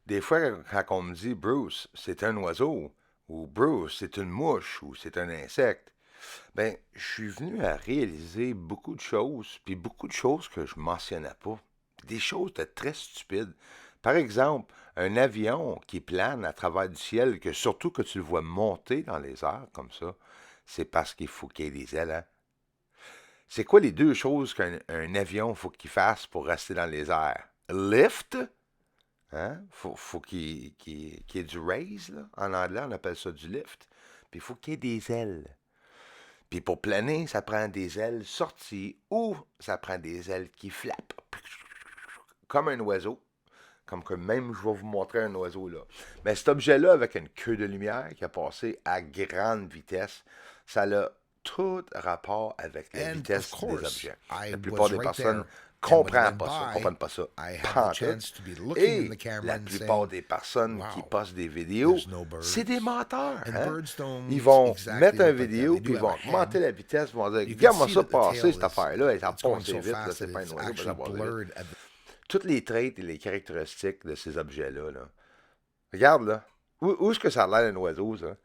des fois, quand on me dit Bruce, c'est un oiseau, ou Bruce, c'est une mouche, ou c'est un insecte, ben, je suis venu à réaliser beaucoup de choses, puis beaucoup de choses que je mentionnais pas. Des choses de très stupides. Par exemple, un avion qui plane à travers du ciel, que surtout que tu le vois monter dans les airs comme ça, c'est parce qu'il faut qu'il y ait des ailes, hein? C'est quoi les deux choses qu'un avion faut qu'il fasse pour rester dans les airs? Lift, hein? Faut qu'il y ait du raise, là. En anglais, on appelle ça du lift. Puis il faut qu'il y ait des ailes. Puis pour planer, ça prend des ailes sorties ou ça prend des ailes qui flappent. Comme un oiseau. Comme que même je vais vous montrer un oiseau là. Mais cet objet-là, avec une queue de lumière qui a passé à grande vitesse, ça a tout rapport avec la vitesse des objets. La plupart des personnes comprennent pas ça. Pantoute. Et la plupart des personnes qui postent des vidéos, c'est des menteurs. Hein? Ils vont mettre une vidéo, puis ils vont augmenter la vitesse, ils vont dire, regarde-moi ça passer, cette affaire-là, elle a passé vite, là, c'est pas un oiseau, ça va vite. Toutes les traits et les caractéristiques de ces objets-là, là. Regarde, là. Où est-ce que ça a l'air d'un oiseau, ça?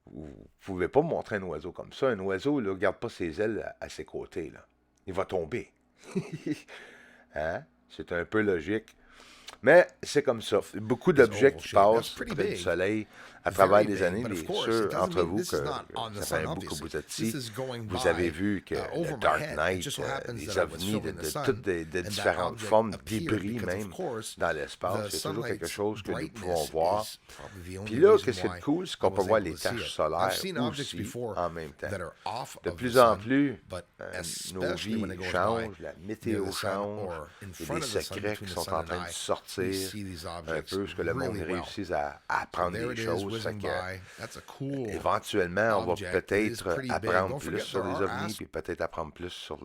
Vous ne pouvez pas me montrer un oiseau comme ça. Un oiseau, là, garde pas ses ailes à ses côtés, là. Il va tomber. Hein? C'est un peu logique. Mais c'est comme ça. Beaucoup d'objets qui passent près du soleil à travers les années. Ceux d'entre vous que ça fait un bout que vous êtes ici, vous avez vu que le Dark Knight, les ovnis de toutes de différentes formes, débris même dans l'espace, c'est toujours quelque chose que nous pouvons voir. Puis là, que c'est cool, c'est qu'on peut voir les taches solaires aussi en même temps. De plus en plus, nos vies changent, la météo change, il y a des secrets qui sont en train de sortir un peu, ce que le monde réussit à apprendre des choses. Éventuellement, on va peut-être apprendre plus sur les ovnis, puis peut-être apprendre plus sur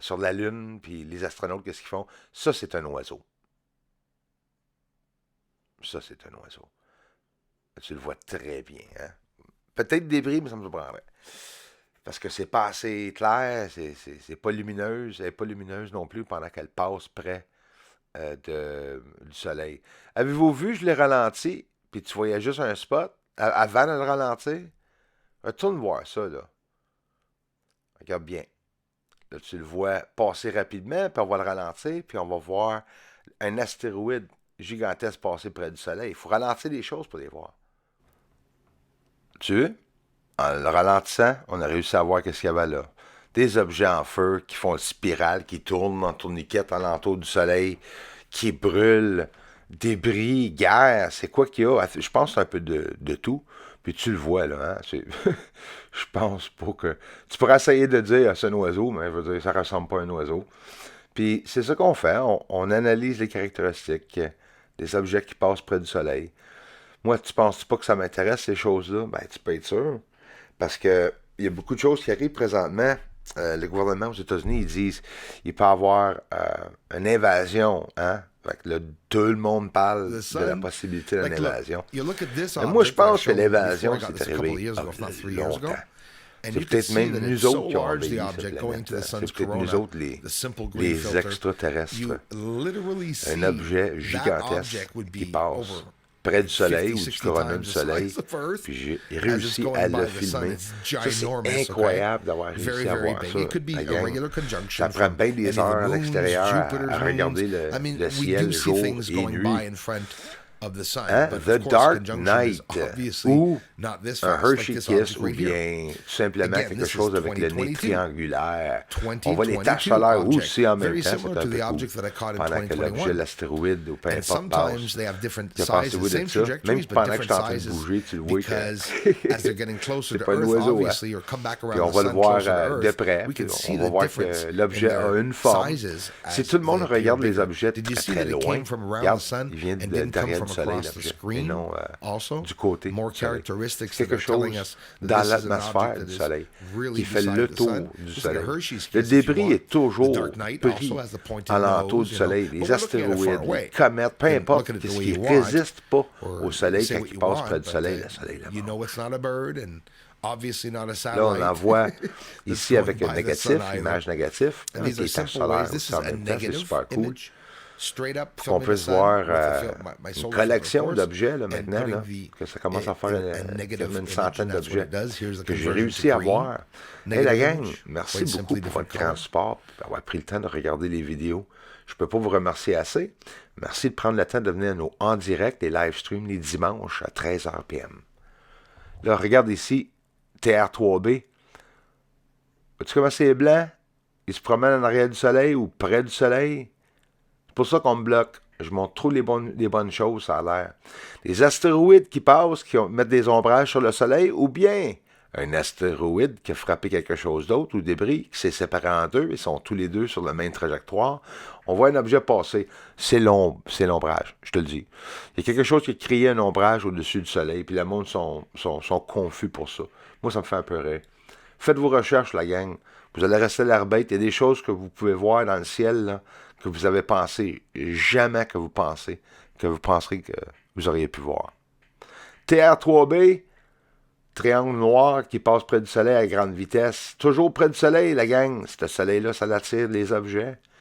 sur la Lune, puis les astronautes, qu'est-ce qu'ils font. Ça, c'est un oiseau. Ça, c'est un oiseau. Tu le vois très bien. Hein? Peut-être débris, mais ça me surprendrait. Parce que c'est pas assez clair, c'est pas lumineuse, elle n'est pas lumineuse non plus pendant qu'elle passe près du soleil. Avez-vous vu, je l'ai ralenti, puis tu voyais juste un spot avant de le ralentir? Retourne voir ça, là. Regarde bien. Là, tu le vois passer rapidement, puis on va le ralentir, puis on va voir un astéroïde gigantesque passer près du soleil. Il faut ralentir les choses pour les voir. Tu veux? En le ralentissant, on a réussi à voir qu'est-ce qu'il y avait là. Des objets en feu qui font une spirale, qui tournent en tourniquette alentour du soleil, qui brûlent, débris, guerre, c'est quoi qu'il y a? Je pense que c'est un peu de tout. Puis tu le vois, là. Hein? Je pense pas que... Tu pourrais essayer de dire c'est un oiseau, mais je veux dire, ça ressemble pas à un oiseau. Puis c'est ça qu'on fait. On analyse les caractéristiques des objets qui passent près du soleil. Moi, tu penses pas que ça m'intéresse, ces choses-là? Ben, tu peux être sûr. Parce que il y a beaucoup de choses qui arrivent présentement. Le gouvernement aux États-Unis, ils disent il peut y avoir une invasion. Hein? Fait que là, tout le monde parle de la possibilité d'une invasion. Mais moi, je pense que l'invasion, c'est arrivé il y a longtemps. C'est peut-être même nous autres qui avons envahi cette planète. C'est peut-être nous autres, les extraterrestres. Un objet gigantesque qui passe près du soleil ou du coronat du soleil, puis j'ai réussi à le filmer. Ça, c'est incroyable d'avoir réussi à voir ça. Ça prend bien des heures à l'extérieur à regarder le ciel jour et nuit. Hein? The Dark Knight ou un Hershey Kiss ou bien tout simplement quelque chose avec le nez triangulaire. On voit les taches solaires aussi en même temps, c'est un peu cool. Pendant que l'objet, l'astéroïde ou peu importe passe. Que pensez-vous de ça? Même pendant que je suis en train de bouger, tu le vois que c'est pas un oiseau. Hein? Puis on va le voir de près. On va voir que l'objet a une forme. Si tout le monde regarde les objets très très loin, regarde, il vient de derrière du soleil, et non du côté du soleil. C'est quelque chose dans l'atmosphère du soleil qui fait le tour du soleil. Le débris est toujours pris alentour du soleil. Les astéroïdes, les comètes, peu importe, ce qui ne résiste pas au soleil quand il passe près du soleil, le soleil là-bas. Là, on en voit ici avec un négatif, image négative, avec les taches solaires aussi en même temps, c'est super cool. qu'on puisse voir une collection d'objets là, maintenant, là, que ça commence à faire une centaine d'objets que j'ai réussi à voir. Et la gang, merci beaucoup pour votre grand support, d'avoir pris le temps de regarder les vidéos. Je ne peux pas vous remercier assez. Merci de prendre le temps de venir à nos en direct et live streams les dimanches à 13h PM. Là, regarde ici, TR3B. Vois-tu comment c'est blanc? Il se promène en arrière du soleil ou près du soleil. C'est pour ça qu'on me bloque. Je montre trop les bonnes choses, ça a l'air. Des astéroïdes qui passent, mettent des ombrages sur le soleil, ou bien un astéroïde qui a frappé quelque chose d'autre, ou débris, qui s'est séparé en deux, ils sont tous les deux sur la même trajectoire. On voit un objet passer. C'est l'ombrage, je te le dis. Il y a quelque chose qui a créé un ombrage au-dessus du soleil, puis le monde sont confus pour ça. Moi, ça me fait un peu rire. Faites vos recherches, la gang. Vous allez rester l'air bête. Il y a des choses que vous pouvez voir dans le ciel, là, que vous avez pensé, jamais que vous penserez que vous auriez pu voir. TR3B, triangle noir qui passe près du soleil à grande vitesse. Toujours près du soleil, la gang. Ce soleil-là, ça l'attire les objets.